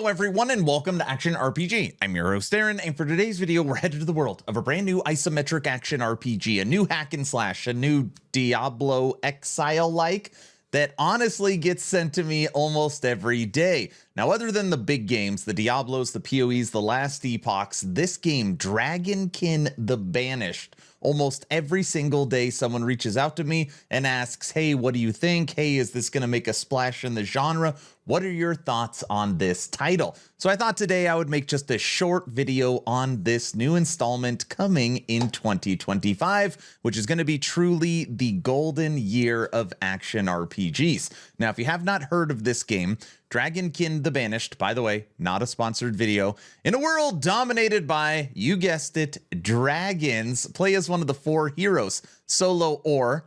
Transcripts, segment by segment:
Hello everyone and welcome to Action RPG. I'm your host Aaron, and for today's video we're headed to the world of a brand new isometric action RPG, a new hack and slash, a new Diablo Exile-like that honestly gets sent to me almost every day. Now, other than the big games, the Diablos, the PoEs, the last epochs, this game, Dragonkin the Banished, almost every single day someone reaches out to me and asks, hey, what do you think? Hey, is this going to make a splash in the genre? What are your thoughts on this title? So I thought today I would make just a short video on this new installment coming in 2025, which is going to be truly the golden year of action RPGs. Now, if you have not heard of this game, Dragonkin the Banished, by the way, not a sponsored video, in a world dominated by, you guessed it, dragons, play as one of the four heroes, solo or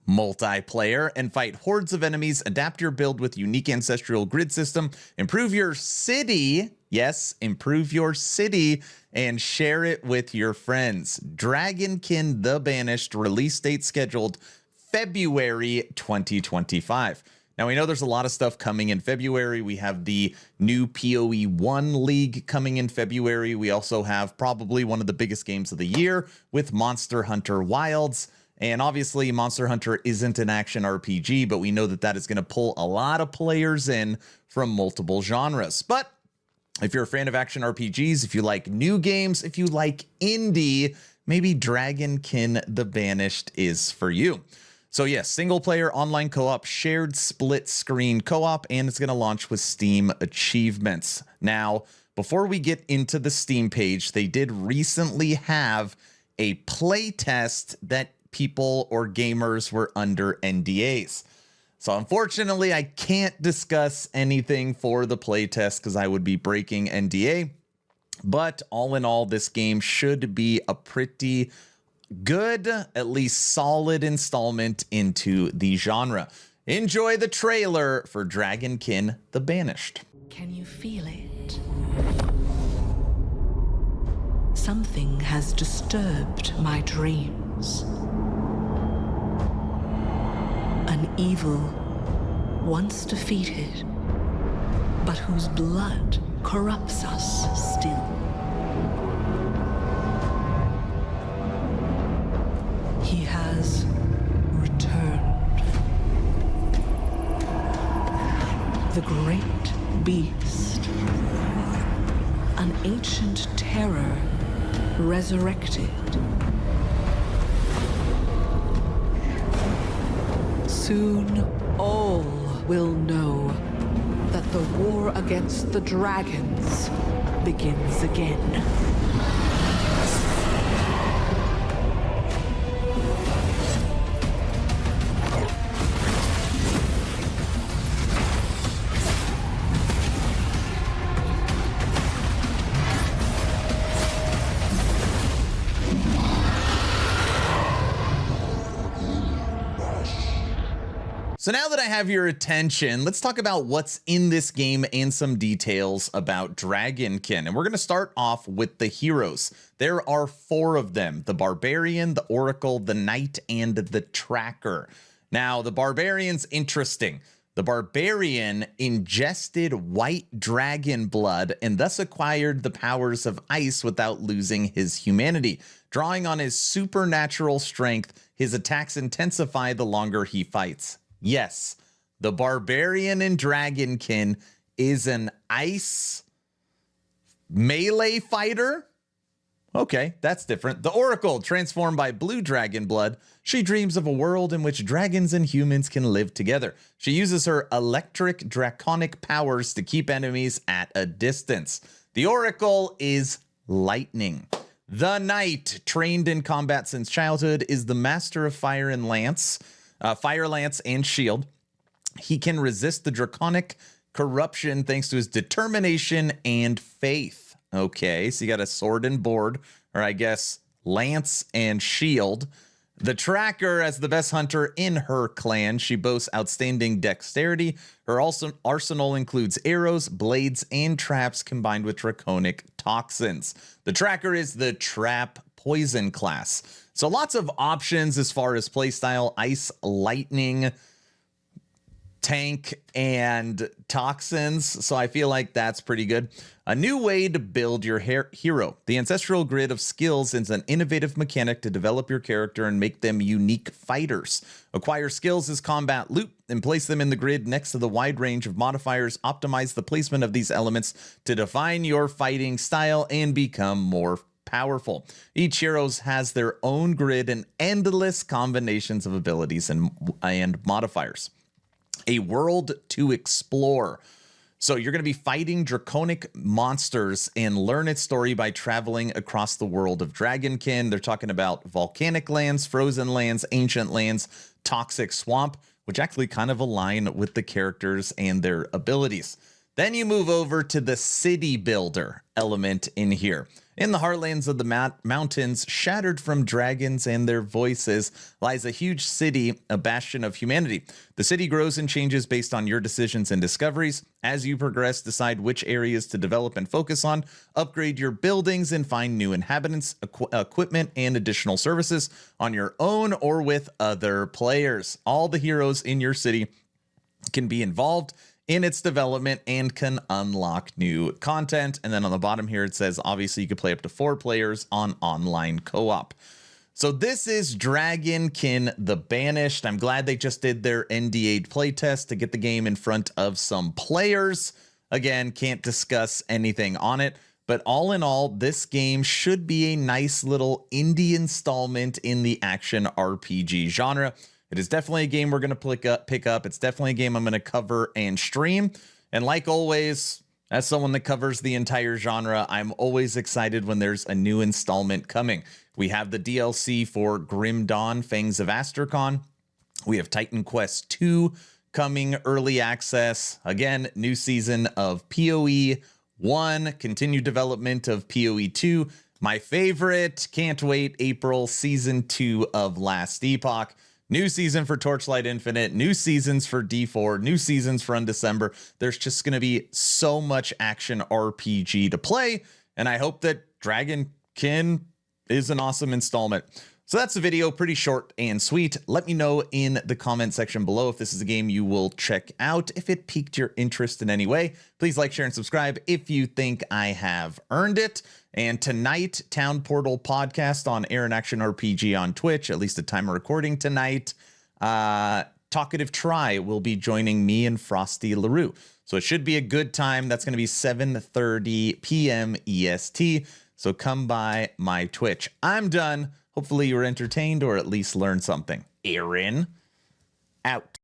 multiplayer, and fight hordes of enemies, adapt your build with unique ancestral grid system, improve your city, yes, improve your city, and share it with your friends. Dragonkin the Banished, release date scheduled February 2025. Now, we know there's a lot of stuff coming in February. We have the new PoE 1 League coming in February. We also have probably one of the biggest games of the year with Monster Hunter Wilds. And obviously, Monster Hunter isn't an action RPG, but we know that that is going to pull a lot of players in from multiple genres. But if you're a fan of action RPGs, if you like new games, if you like indie, maybe Dragonkin the Banished is for you. So yes, single player online co-op, shared split screen co-op, and it's going to launch with Steam achievements. Now, before we get into the Steam page, they did recently have a playtest that people or gamers were under NDAs. So unfortunately, I can't discuss anything for the playtest because I would be breaking NDA. But all in all, this game should be a pretty good, at least solid installment into the genre. Enjoy the trailer for Dragonkin the Banished. Can you feel it? Something has disturbed my dreams. An evil once defeated, but whose blood corrupts us still. He has returned. The great beast, an ancient terror resurrected. Soon all will know that the war against the dragons begins again. So now that I have your attention, let's talk about what's in this game and some details about Dragonkin. And we're going to start off with the heroes. There are four of them: the Barbarian, the Oracle, the Knight, and the Tracker. Now, the Barbarian's interesting. The Barbarian ingested white dragon blood and thus acquired the powers of ice without losing his humanity. Drawing on his supernatural strength, his attacks intensify the longer he fights. Yes, the Barbarian in Dragonkin is an ice melee fighter. Okay, that's different. The Oracle, transformed by blue dragon blood, she dreams of a world in which dragons and humans can live together. She uses her electric draconic powers to keep enemies at a distance. The Oracle is lightning. The Knight, trained in combat since childhood, is the master of fire and lance. Fire lance and shield. He can resist the draconic corruption thanks to his determination and faith. Okay, so you got a sword and board, or I guess lance and shield. The Tracker, as the best hunter in her clan, she boasts outstanding dexterity. Her arsenal includes arrows, blades, and traps combined with draconic toxins. The Tracker is the trap poison class. So lots of options as far as playstyle: ice, lightning, tank and toxins, so I feel like that's pretty good. A new way to build your hero. The Ancestral Grid of skills is an innovative mechanic to develop your character and make them unique fighters. Acquire skills as combat loot and place them in the grid next to the wide range of modifiers. Optimize the placement of these elements to define your fighting style and become more powerful. Each hero has their own grid and endless combinations of abilities and modifiers. A world to explore. So you're going to be fighting draconic monsters and learn its story by traveling across the world of Dragonkin. They're talking about volcanic lands, frozen lands, ancient lands, toxic swamp, which actually kind of align with the characters and their abilities. Then you move over to the city builder element in here. In the heartlands of the mountains, shattered from dragons and their voices, lies a huge city, a bastion of humanity. The city grows and changes based on your decisions and discoveries. As you progress, decide which areas to develop and focus on, upgrade your buildings, and find new inhabitants, equipment, and additional services on your own or with other players. All the heroes in your city can be involved in its development and can unlock new content. And then on the bottom here, it says, obviously, you can play up to 4 players on online co-op. So this is Dragonkin the Banished. I'm glad they just did their NDA playtest to get the game in front of some players. Again, can't discuss anything on it, but all in all, this game should be a nice little indie installment in the action RPG genre. It is definitely a game we're going to pick up. It's definitely a game I'm going to cover and stream. And like always, as someone that covers the entire genre, I'm always excited when there's a new installment coming. We have the DLC for Grim Dawn, Fangs of Astrakan. We have Titan Quest 2 coming early access. Again, new season of PoE 1, continued development of PoE 2. My favorite, can't wait, April, season 2 of Last Epoch. New season for Torchlight Infinite, new seasons for D4, new seasons for Undecember. There's just going to be so much action RPG to play, and I hope that Dragonkin is an awesome installment. So that's the video, pretty short and sweet. Let me know in the comment section below if this is a game you will check out, if it piqued your interest in any way. Please like, share, and subscribe if you think I have earned it. And tonight, Town Portal Podcast on Air and Action RPG on Twitch, at least at time of recording tonight. Talkative Try will be joining me and Frosty LaRue. So it should be a good time. That's going to be 7:30 p.m. EST. So come by my Twitch. I'm done. Hopefully you were entertained or at least learned something. Aaron, out.